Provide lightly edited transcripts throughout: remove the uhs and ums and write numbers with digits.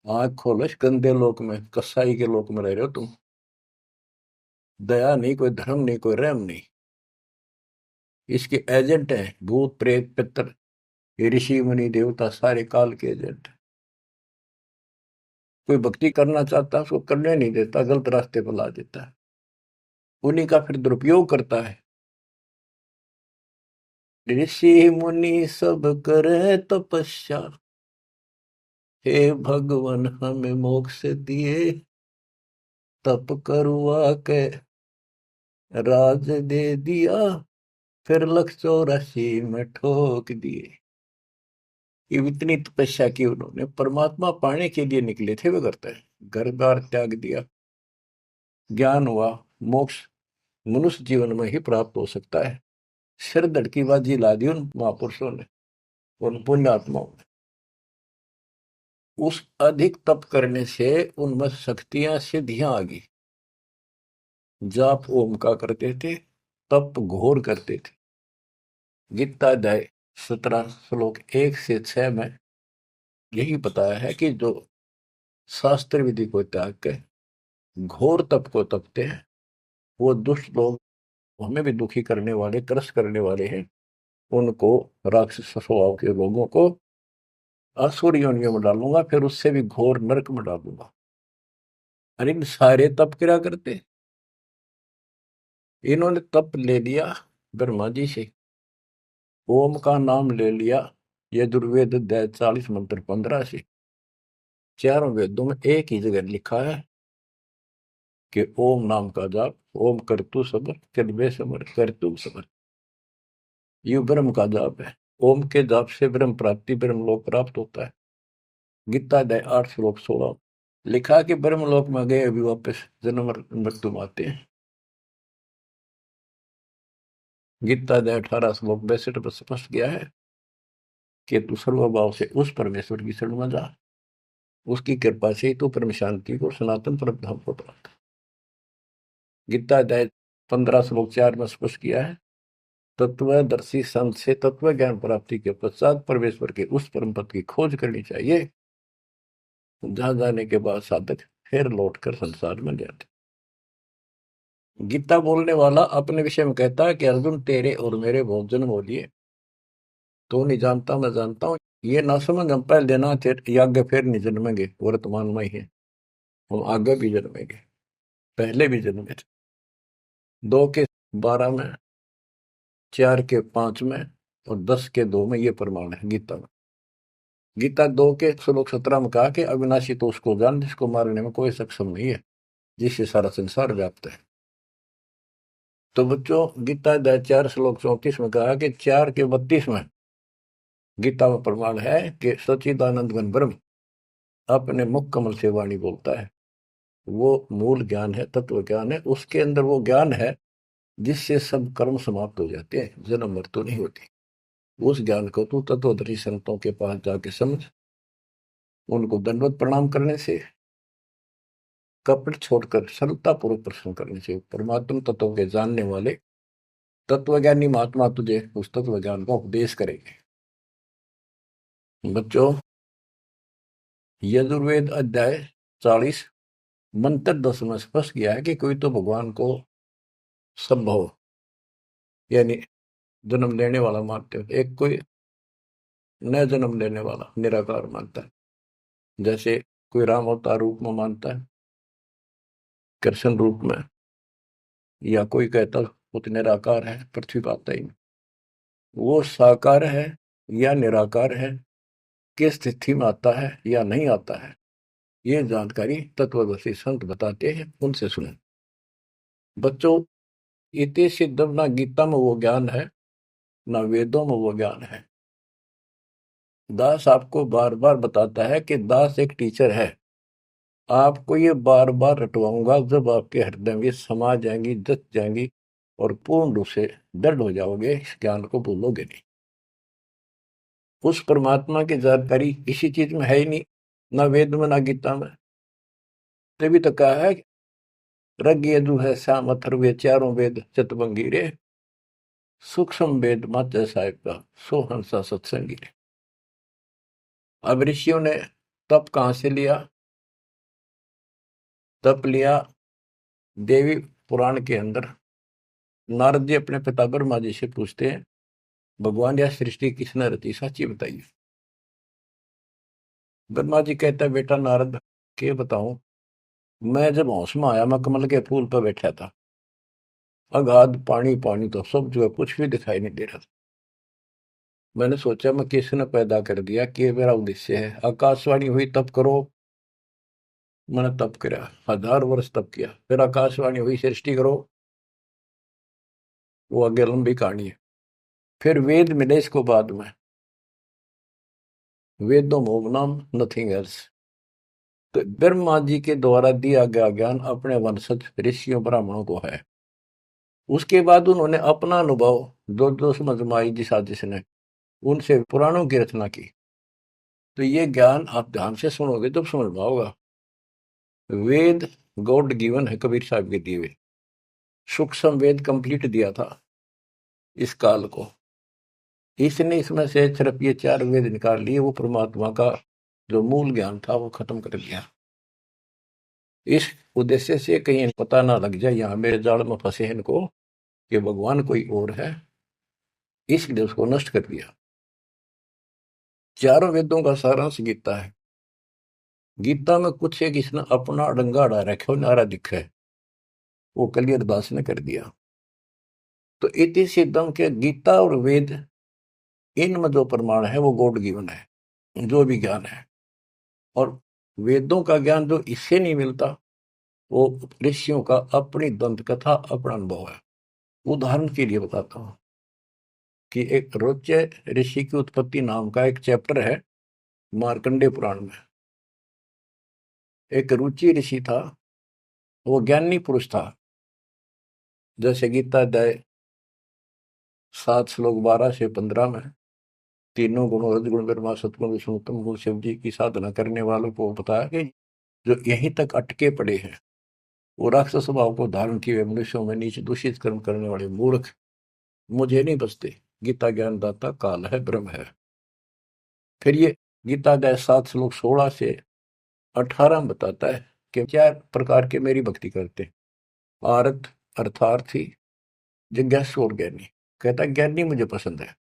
आंख खोलो, इस गंदे लोक में, कसाई के लोक में रह रहे हो तुम। दया नहीं, कोई धर्म नहीं, कोई रहम नहीं। इसके एजेंट हैं भूत प्रेत पितर, ये ऋषि मुनि देवता, सारे काल के एजेंट। कोई भक्ति करना चाहता है उसको करने नहीं देता, गलत रास्ते पर ला देता है, उन्हीं का फिर दुरुपयोग करता है। ऋषि मुनि सब करे तपस्या, हे भगवान हमें मोक्ष दिए, तप करवा के राज दे दिया, फिर 184 में ठोक दिए। ये इतनी तपस्या की उन्होंने, परमात्मा पाने के लिए निकले थे, वे करते हैं, घर बार त्याग दिया, ज्ञान हुआ, मोक्ष मनुष्य जीवन में ही प्राप्त हो सकता है। सिर धड़की बाजी ला दी उन महापुरुषों ने, उन पुण्यात्माओं ने। उस अधिक तप करने से उनमें शक्तियां सिद्धियां आ गई। जाप ओम का करते थे, तप घोर करते थे। गीता अध्याय 17 श्लोक 1 से 6 में यही बताया है कि जो शास्त्र विधि को त्याग के घोर तप को तपते हैं, वो दुष्ट लोग, हमें भी दुखी करने वाले, त्रस्त करने वाले हैं, उनको, राक्षस स्वभाव के लोगों को असुर योनियों में डालूंगा, फिर उससे भी घोर नरक में डालूंगा। अरे इन सारे तप क्या करते, इन्होंने तप ले लिया ब्रह्मा जी से, ओम का नाम ले लिया यजुर्वेद अध्याय 40 मंत्र 15 से। चारों वेदों में एक ही जगह लिखा है कि ओम नाम का जाप, ओम करतु समर कलबे समर करतु समर, ये ब्रह्म का जाप है। ओम के जाप से ब्रह्म प्राप्ति, ब्रह्म लोक प्राप्त होता है। गीता अध्याय 8 श्लोक 16 लिखा कि ब्रह्म लोक में गए अभी वापस जन्म मृत्यु आते हैं। गीता अध्याय 18 श्लोक 62 पर स्पष्ट किया है कि तू सर्वभाव से उस परमेश्वर की शरण में जा, उसकी कृपा से तू परम शांति को, सनातन परम धाम को प्राप्त। गीता अध्याय 15 श्लोक 4 में स्पष्ट किया है, तत्वदर्शी संत से तत्व ज्ञान प्राप्ति के पश्चात परमेश्वर के उस परम पद की खोज करनी चाहिए, जहां जाने के बाद साधक फिर लौटकर संसार में जाते। गीता बोलने वाला अपने विषय में कहता है कि अर्जुन तेरे और मेरे बहुत जन्म हो लिए, तो नहीं जानता मैं जानता हूं, ये ना समझ, हम पहले देना थे आगे फिर नहीं जन्मेंगे, वर्तमान में ही है, हम आगे भी जन्मेंगे, पहले भी जन्मे थे। 2 के 12 में, 4 के 5 में और 10 के 2 में ये प्रमाण है गीता में। गीता 2 के श्लोक 17 में कहा कि अविनाशी तो उसको जान जिसको मारने में कोई सक्षम नहीं है, जिससे सारा संसार व्याप्त है। तो बच्चों, गीता अध्याय 4 श्लोक 34 में कहा कि 4 के 32 में गीता में प्रमाण है कि सच्चिदानंद घन ब्रह्म अपने मुख कमल से वाणी बोलता है। वो मूल ज्ञान है, तत्व ज्ञान है, उसके अंदर वो ज्ञान है जिससे सब कर्म समाप्त हो जाते हैं, जन्म मृत्यु नहीं होती। उस ज्ञान को तू तत्वदर्शी संतों के पास जाके समझ, उनको दंडवत प्रणाम करने से, कपट छोड़कर सरलता पूर्वक प्रश्न करने से परमात्मा तत्व के जानने वाले तत्वज्ञानी महात्मा तुझे उस तत्व ज्ञान का उपदेश करेंगे। बच्चों, यजुर्वेद अध्याय 40 मंत्र 10 में स्पष्ट किया है कि कोई तो भगवान को संभव यानी जन्म लेने वाला मानते हो, एक कोई न जन्म लेने वाला निराकार मानता है। जैसे कोई राम अवतार रूप में मानता है, कृष्ण रूप में, या कोई कहता वो तो निराकार है, पृथ्वी पर आता ही नहीं। वो साकार है या निराकार है, किस स्थिति में आता है या नहीं आता है, ये जानकारी तत्वदर्शी संत बताते हैं, उनसे सुने। बच्चों, इति सिद्धम, ना गीता में वो ज्ञान है, ना वेदों में वो ज्ञान है। दास आपको बार बार बताता है कि दास एक टीचर है, आपको ये बार बार रटवाऊंगा, जब आपके हृदय में समा जाएंगी, जच जाएंगी और पूर्ण रूप से दृढ़ हो जाओगे, इस ज्ञान को भूलोगे नहीं। उस परमात्मा की जानकारी किसी चीज में है ही नहीं, ना वेद में ना गीता में। तभी तो कहा है रग यजु है श्याम अथर्व चारों वेद चतुर्भंगी रे, सूक्ष्म वेद मात्र साहिब का सो हंसा सत्संगी रे। अब ऋषियों ने तप कहां से लिया, तप लिया। देवी पुराण के अंदर नारद जी अपने पिता ब्रह्मा जी से पूछते हैं, भगवान यह सृष्टि किसने रची, सच्ची बताइए। ब्रह्मा जी कहता है, बेटा नारद के बताऊं, मैं जब होश में आया, मैं कमल के फूल पर बैठा था, अगाध पानी पानी तो सब जो है, कुछ भी दिखाई नहीं दे रहा था। मैंने सोचा मैं किसने पैदा कर दिया, कि मेरा उद्देश्य है। आकाशवाणी हुई तप करो, मैंने तप किया, 1000 वर्ष तप किया। फिर आकाशवाणी हुई सृष्टि करो, वो आगे लंबी कहानी है। फिर वेद मिले इसको बाद में, वेदों मोह नाम नथिंग एल्स। तो ब्रह्मा जी के द्वारा दिया गया ज्ञान अपने वंशज ऋषियों ब्राह्मणों को है। उसके बाद उन्होंने अपना अनुभव जो जो समझ में आई जिस आदिश ने, उनसे पुराणों की रचना की। तो ये ज्ञान आप ध्यान से सुनोगे तो समझ में आओगा। वेद गॉड गिवन है, कबीर साहब के दिए हुए। सूक्ष्म वेद कंप्लीट दिया था इस काल को। इसने इसमें से सिर्फ ये 4 वेद निकाल लिए, वो परमात्मा का जो मूल ज्ञान था वो खत्म कर दिया। इस उद्देश्य से कहीं पता ना लग जाए यहाँ मेरे जाल में फंसे इनको कि भगवान कोई और है, इसलिए उसको नष्ट कर दिया। 4 वेदों का सारांश गीता है। गीता में कुछ एक इसने अपना अड़ंगा अड़ा रखे हो, नारा दिखा है, वो कलियर दास ने कर दिया। तो इति सिद्धम के गीता और वेद, इनमें जो प्रमाण है वो गॉड गिवन है, जो भी ज्ञान है। और वेदों का ज्ञान जो इससे नहीं मिलता, वो ऋषियों का अपनी दंत कथा, अपना अनुभव है। उदाहरण के लिए बताता हूं कि एक रोच्य ऋषि की उत्पत्ति नाम का एक चैप्टर है मार्कंडेय पुराण में। एक रुचि ऋषि था, वो ज्ञानी पुरुष था। जैसे गीता अध्याय 7 श्लोक 12 से 15 में, तीनों गुणों रजगुण ब्रह्मा सतगुण विष्णु उत्तम गुण शिव जी की साधना करने वालों को बताया कि जो यहीं तक अटके पड़े हैं, वो राक्षस स्वभाव को धारण किए हुए मनुष्यों में नीचे दूषित कर्म करने वाले मूर्ख मुझे नहीं बसते। गीता ज्ञानदाता काल है, ब्रह्म है। फिर ये गीता अध्याय 7 श्लोक 16 से 18 में बताता है कि 4 प्रकार के मेरी भक्ति करते, आरत अर्थार्थी जिज्ञासु और ज्ञानी। कहता ज्ञानी मुझे पसंद है।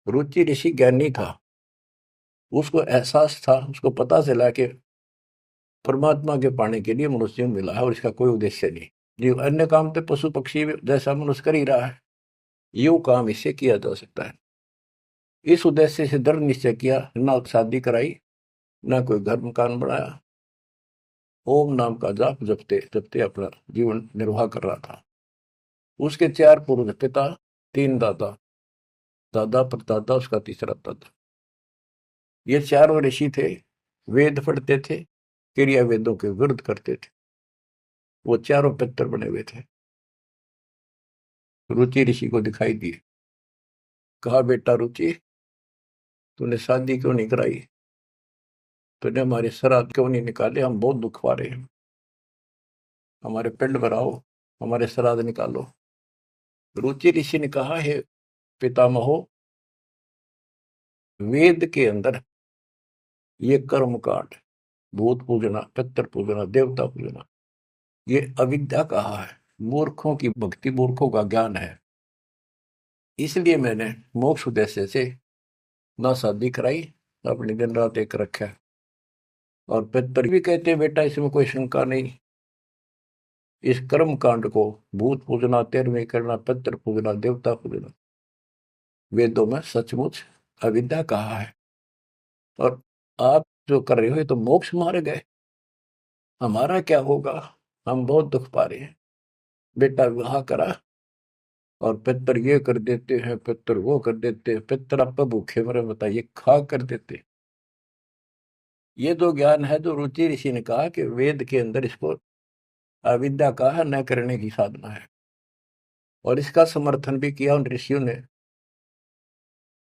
रुचि ऋषि ज्ञानी था, उसको एहसास था, उसको पता चला कि परमात्मा के पाने के लिए मनुष्य मिला है और इसका कोई उद्देश्य नहीं। जो अन्य काम तो पशु पक्षी जैसा मनुष्य कर ही रहा है, यो काम इससे किया जा सकता है। इस उद्देश्य से दृढ़ निश्चय किया, ना शादी कराई, ना कोई घर मकान बनाया, ओम नाम का जाप जपते जपते अपना जीवन निर्वाह कर रहा था। उसके 4 पूर्व पिता, 3 दादा, दादा परदादा, उसका तीसरा दादा। ये 4 ऋषि थे, वेद पढ़ते थे, क्रिया वेदों के विरुद्ध करते थे। वो 4 पितर बने हुए थे। रुचि ऋषि को दिखाई दिए, कहा बेटा रुचि, तूने शादी क्यों नहीं कराई, तूने हमारे श्राद्ध क्यों नहीं निकाले, हम बहुत दुख पा रहे हैं, हमारे पिंड भराओ, हमारे श्राद्ध निकालो। रुचि ऋषि ने कहा, है पितामहो, वेद के अंदर ये कर्म कांड, भूत पूजना, पितर पूजना, देवता पूजना, ये अविद्या कहा है, मूर्खों की भक्ति, मूर्खों का ज्ञान है। इसलिए मैंने मोक्ष उद्देश्य से ना शादी कराई, अपनी दिन रात एक रखा। और पितर भी कहते बेटा इसमें कोई शंका नहीं, इस कर्म कांड को भूत पूजना, 13वें करना, पितर पूजना, देवता पूजना, वेदों में सचमुच अविद्या कहा है। और आप जो कर रहे हो ये तो मोक्ष मार्ग गए, हमारा क्या होगा, हम बहुत दुख पा रहे हैं। बेटा विवाह करा और पितर ये कर देते हैं, पितर वो कर देते हैं, पितर आप भूखे मरे बताइए, खा कर देते। ये जो ज्ञान है, जो रुचि ऋषि ने कहा कि वेद के अंदर इसको अविद्या कहा, न करने की साधना है। और इसका समर्थन भी किया उन ऋषियों ने,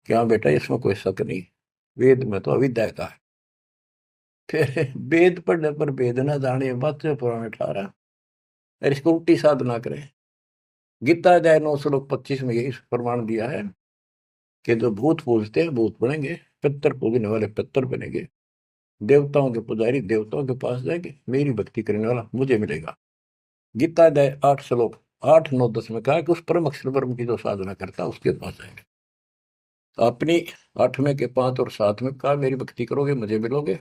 क्या बेटा इसमें कोई शक नहीं, वेद में तो अविद्या का है। फिर वेद पढ़ने पर वेद न जाने, बात पुराण 18, और इसको उल्टी साधना करें। गीता अध्याय 9 श्लोक 25 में यही प्रमाण दिया है कि जो भूत पूजते हैं भूत बनेंगे, पितर पूजने वाले पितर बनेंगे। देवताओं के पुजारी देवताओं के पास जाएंगे, मेरी भक्ति करने वाला मुझे मिलेगा। गीता अध्याय 8 श्लोक 8 9 10 में कहा कि उस परम अक्षर ब्रह्म की जो साधना करता है उसके पास जाएंगे। अपनी 8वें के 5 और 7 में कहा मेरी भक्ति करोगे मुझे मिलोगे,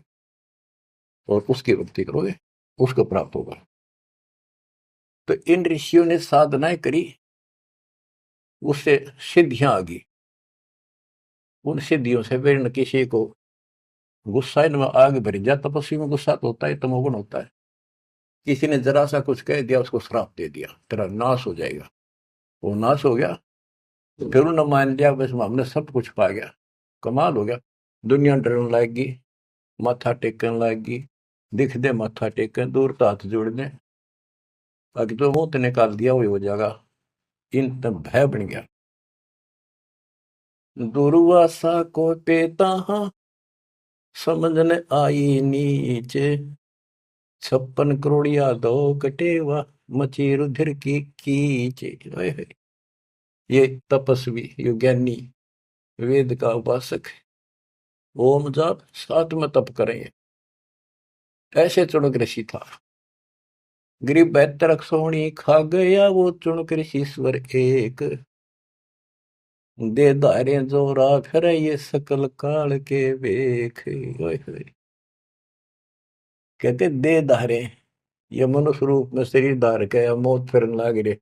और उसकी भक्ति करोगे उसको प्राप्त होगा। तो इन ऋषियों ने साधनाएं करी, उससे सिद्धियां आ गई। उन सिद्धियों से फिर न किसी को गुस्सा में आग भर जाए, तपस्वी में गुस्सा तो होता है, तमोगुण होता है। किसी ने जरा सा कुछ कह दिया, उसको श्राप दे दिया, तेरा नाश हो जाएगा। वो नाश हो गया, फिर उन्होंने मान लिया बस हमने सब कुछ पा गया, कमाल हो गया। दुनिया डरने लगेगी, माथा टेकने लगेगी, दिख दे माथा टेकन, दूर तो हाथ जोड़ दे, बाकी तो मुंह निकाल दिया वही हो जाएगा। इन तब भय बन गया। दुर्वासा को पेता समझने आई नीचे, 56 करोड़ दो कटेवा मची रुधिर की कीचे। ये तपस्वी, ये ज्ञानी, वेद का उपासक, ओम जाप 7 में तप करें, ऐसे चुनक ऋषि था। गरीब 72 सोनी खा गया वो चुनक ऋषिश्वर एक, दे धारे जोरा फिर ये सकल काल के वेख। कहते दे धारे, ये मनुष्य रूप में शरीर धार के मौत फिरन लाग रहे,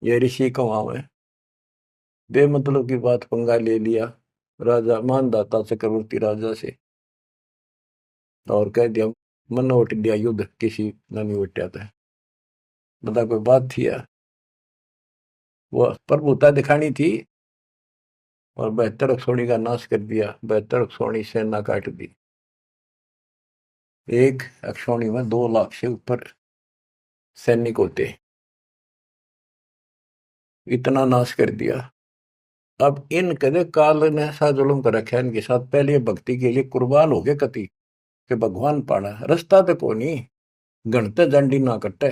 ये ऋषि कमाओ है। बेमतलब की बात पंगा ले लिया राजा मानदाता चक्रवर्ती राजा से, और कह दिया मन उठ दिया युद्ध, किसी नहीं उठा था। बता कोई बात थी या वो प्रभुता दिखानी थी, और 72 अक्षौणी का नाश कर दिया। 72 अक्षौणी सेना काट दी। एक अक्षौणी में 2 लाख से ऊपर सैनिक होते, इतना नाश कर दिया। अब इन कदे काल ने ऐसा जुल्म कर रखा इनके साथ, पहले भक्ति के लिए कुर्बान हो गए कति के भगवान पाना रास्ता तो को नहीं, गणते जंडी ना कटे,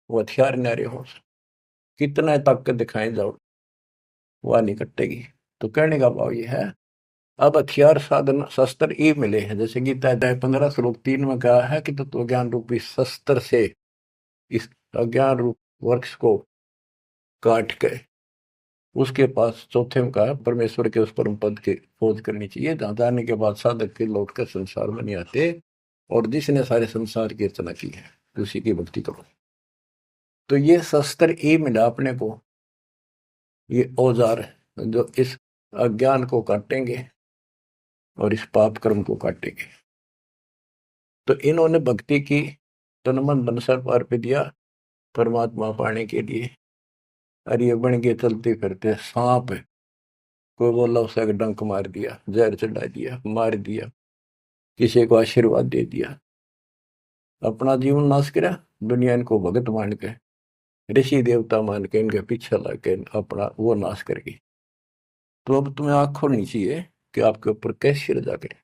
वो हथियार नारे हो, कितना ताकत दिखाए जाओ वह नहीं कटेगी। तो कहने का भाव ये है, अब हथियार साधन शस्त्र ये मिले हैं, जैसे गीता अध्याय 15 श्लोक 3 में कहा है कि तत्व ज्ञान रूपी शस्त्र से इस अज्ञान रूप वृक्ष को काट के उसके पास चौथे में कहा परमेश्वर के उस परम पद की खोज करनी चाहिए, जहां जाने के बाद साधक के लौट कर संसार में नहीं आते, और जिसने सारे संसार की रचना की है उसी की भक्ति करो। तो ये शस्त्र ये मिला अपने को, ये औजार जो इस अज्ञान को काटेंगे और इस पाप कर्म को काटेंगे। तो इन्होंने भक्ति की, तन मन धन सर्व अर्पित दिया परमात्मा पाने के लिए। अरे ये बन के चलते फिरते सांप, कोई बोला उसे डंक मार दिया, जहर चढ़ा दिया, मार दिया, किसी को आशीर्वाद दे दिया, अपना जीवन नाश करा। दुनिया इनको भगत मान के, ऋषि देवता मान के, इनके पीछे लग के अपना वो नाश कर गई। तो अब तुम्हें आंख खोलनी चाहिए कि आपके ऊपर कैसी रजा करें।